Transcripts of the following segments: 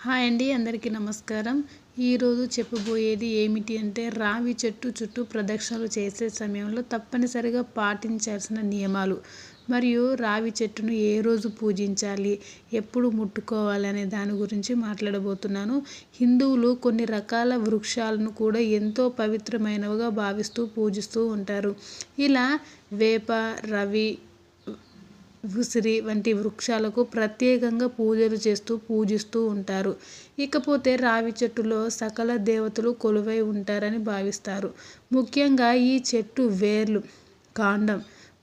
Hi అండి, అందరికీ నమస్కారం. ఈరోజు చెప్పబోయేది ఏమిటి అంటే రావి చెట్టు చుట్టూ ప్రదక్షిణలు చేసే సమయంలో తప్పనిసరిగా పాటించాల్సిన నియమాలు మరియు రావి చెట్టును ఏ రోజు పూజించాలి, ఎప్పుడు ముట్టుకోవాలి అనే దాని గురించి మాట్లాడబోతున్నాను. హిందువులు కొన్ని రకాల వృక్షాలను కూడా ఎంతో పవిత్రమైనవిగా భావిస్తూ పూజిస్తూ ఉంటారు. ఇలా వేప, రవి, ఉసిరి వంటి వృక్షాలకు ప్రత్యేకంగా పూజలు చేస్తూ పూజిస్తూ ఉంటారు. ఇకపోతే రావి చెట్టులో సకల దేవతలు కొలువై ఉంటారని భావిస్తారు. ముఖ్యంగా ఈ చెట్టు వేర్లు, కాండం,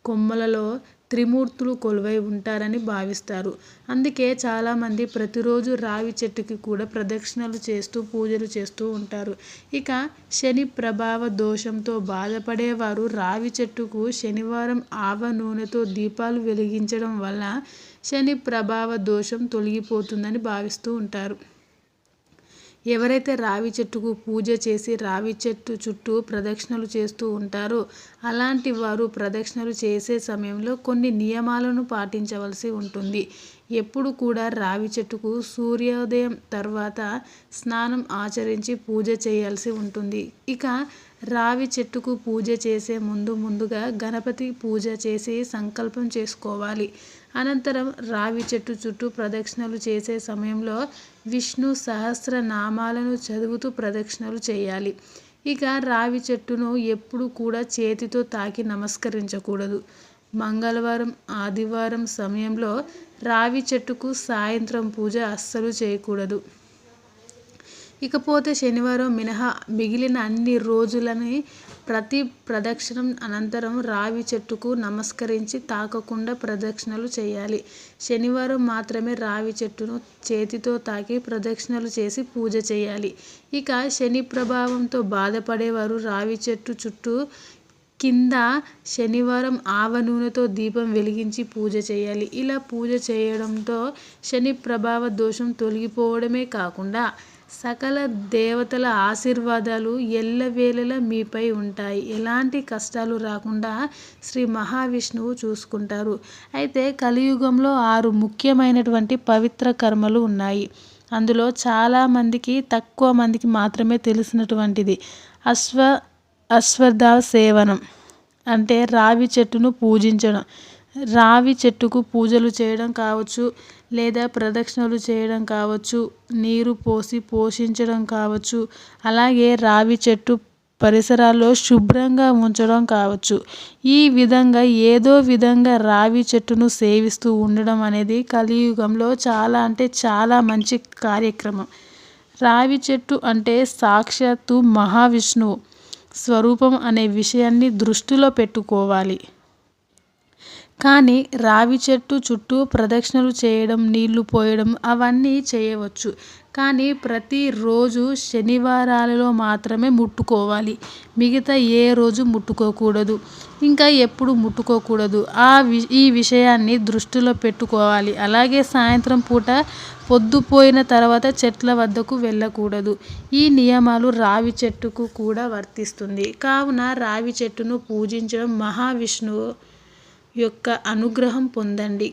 కొమ్మలలో త్రిమూర్తులు కొలువై ఉంటారని భావిస్తారు. అందుకే చాలామంది ప్రతిరోజు రావి చెట్టుకి కూడా ప్రదక్షిణలు చేస్తూ పూజలు చేస్తూ ఉంటారు. ఇక శని ప్రభావ దోషంతో బాధపడేవారు రావి చెట్టుకు శనివారం ఆవ నూనెతో దీపాలు వెలిగించడం వల్ల శని ప్రభావ దోషం తొలగిపోతుందని భావిస్తూ ఉంటారు. ఎవరైతే రావి చెట్టుకు పూజ చేసి రావి చెట్టు చుట్టూ ప్రదక్షిణలు చేస్తూ ఉంటారో అలాంటి వారు ప్రదక్షిణలు చేసే సమయంలో కొన్ని నియమాలను పాటించవలసి ఉంటుంది. ఎప్పుడు కూడా రావి చెట్టుకు సూర్యోదయం తర్వాత స్నానం ఆచరించి పూజ చేయాల్సి ఉంటుంది. ఇక రావి చెట్టుకు పూజ చేసే ముందుగా గణపతి పూజ చేసి సంకల్పం చేసుకోవాలి. అనంతరం రావి చెట్టు చుట్టూ ప్రదక్షిణలు చేసే సమయంలో విష్ణు సహస్రనామాలను చదువుతూ ప్రదక్షిణలు చేయాలి. ఇక రావి చెట్టును ఎప్పుడు కూడా చేతితో తాకి నమస్కరించకూడదు. మంగళవారం, ఆదివారం సమయంలో రావి చెట్టుకు సాయంత్రం పూజ అస్సలు చేయకూడదు. ఇకపోతే శనివారం మినహా మిగిలిన అన్ని రోజులని ప్రతి ప్రదక్షిణం అనంతరం రావి చెట్టుకు నమస్కరించి తాకకుండా ప్రదక్షిణలు చేయాలి. శనివారం మాత్రమే రావి చెట్టును చేతితో తాకి ప్రదక్షిణలు చేసి పూజ చేయాలి. ఇక శని ప్రభావంతో బాధపడేవారు రావి చెట్టు చుట్టూ కింద శనివారం ఆవ నూనెతో దీపం వెలిగించి పూజ చేయాలి. ఇలా పూజ చేయడంతో శని ప్రభావ దోషం తొలగిపోవడమే కాకుండా సకల దేవతల ఆశీర్వాదాలు ఎల్లవేళలా మీపై ఉంటాయి. ఎలాంటి కష్టాలు రాకుండా శ్రీ మహావిష్ణువు చూసుకుంటారు. అయితే కలియుగంలో 6 ముఖ్యమైనటువంటి పవిత్ర కర్మలు ఉన్నాయి. అందులో చాలామందికి తక్కువ మందికి మాత్రమే తెలిసినటువంటిది అశ్వత్థ సేవనం, అంటే రావి చెట్టును పూజించడం. రావి చెట్టుకు పూజలు చేయడం కావచ్చు, లేదా ప్రదక్షిణలు చేయడం కావచ్చు, నీరు పోసి పోషించడం కావచ్చు, అలాగే రావి చెట్టు పరిసరాల్లో శుభ్రంగా ఉంచడం కావచ్చు. ఈ విధంగా ఏదో విధంగా రావి చెట్టును సేవిస్తూ ఉండడం అనేది కలియుగంలో చాలా మంచి కార్యక్రమం. రావి చెట్టు అంటే సాక్షాత్తు మహావిష్ణువు స్వరూపం అనే విషయాన్ని దృష్టిలో పెట్టుకోవాలి. కానీ రావి చెట్టు చుట్టూ ప్రదక్షిణలు చేయడం, నీళ్లు పోయడం అవన్నీ చేయవచ్చు. కానీ ప్రతిరోజు శనివారాలలో మాత్రమే ముట్టుకోవాలి. మిగతా ఏ రోజు ముట్టుకోకూడదు. ఇంకా ఎప్పుడు ముట్టుకోకూడదు. ఈ విషయాన్ని దృష్టిలో పెట్టుకోవాలి. అలాగే సాయంత్రం పూట పొద్దుపోయిన తర్వాత చెట్ల వద్దకు వెళ్ళకూడదు. ఈ నియమాలు రావి చెట్టుకు కూడా వర్తిస్తుంది. కావున రావి చెట్టును పూజించడం మహావిష్ణువు యొక్క అనుగ్రహం పొందండి.